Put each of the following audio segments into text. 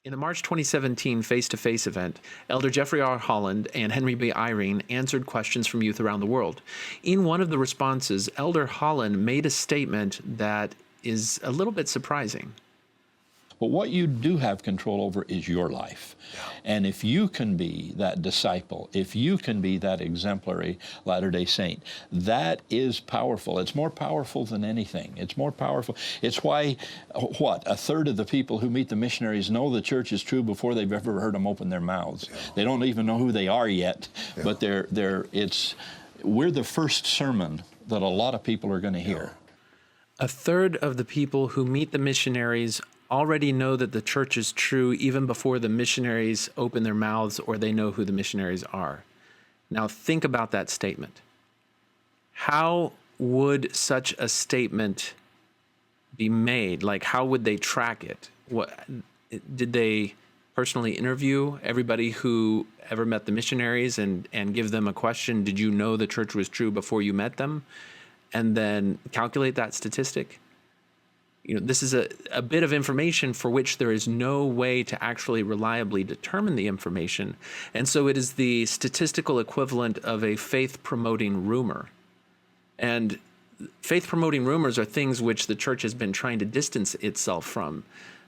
In the March 2017 Face2Face event, Elder Jeffrey R. Holland and Henry B. Eyring answered questions from youth around the world. In one of the responses, Elder Holland made a statement that is a little bit surprising. But what you do have control over is your life. And if you can be that disciple, if you can be that exemplary Latter-day Saint, that is powerful. It's more powerful than anything. It's more powerful. It's why, a third of the people who meet the missionaries know the church is true before they've ever heard them open their mouths. They don't even know who they are yet, but we're the first sermon that a lot of people are going to hear. A third of the people who meet the missionaries already know that the church is true even before the missionaries open their mouths or they know who the missionaries are. Now think about that statement. How would such a statement be made? Like, how would they track it? Did they personally interview everybody who ever met the missionaries and give them a question? Did you know the church was true before you met them? And then calculate that statistic? This is a bit of information for which there is no way to actually reliably determine the information. And so it is the statistical equivalent of a faith-promoting rumor. And faith-promoting rumors are things which the church has been trying to distance itself from.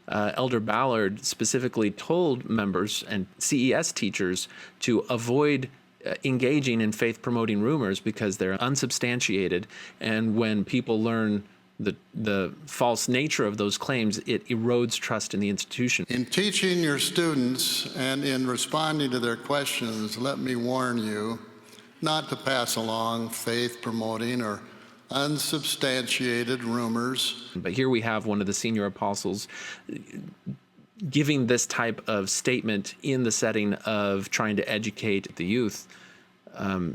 Elder Ballard specifically told members and CES teachers to avoid engaging in faith-promoting rumors because they're unsubstantiated. And when people learn the false nature of those claims, it erodes trust in the institution. In teaching your students and in responding to their questions, let me warn you not to pass along faith-promoting or unsubstantiated rumors. But here we have one of the senior apostles giving this type of statement in the setting of trying to educate the youth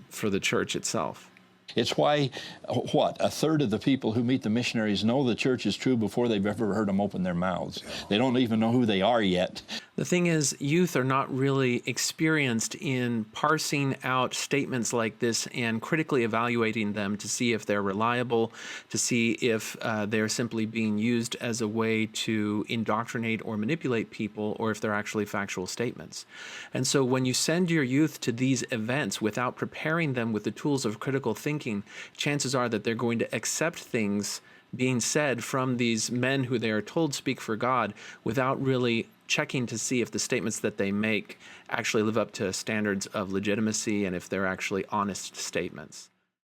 for the church itself. It's why, a third of the people who meet the missionaries know the church is true before they've ever heard them open their mouths. They don't even know who they are yet. The thing is, youth are not really experienced in parsing out statements like this and critically evaluating them to see if they're reliable, to see if they're simply being used as a way to indoctrinate or manipulate people, or if they're actually factual statements. And so when you send your youth to these events without preparing them with the tools of critical thinking, chances are that they're going to accept things being said from these men who they are told speak for God without really checking to see if the statements that they make actually live up to standards of legitimacy and if they're actually honest statements.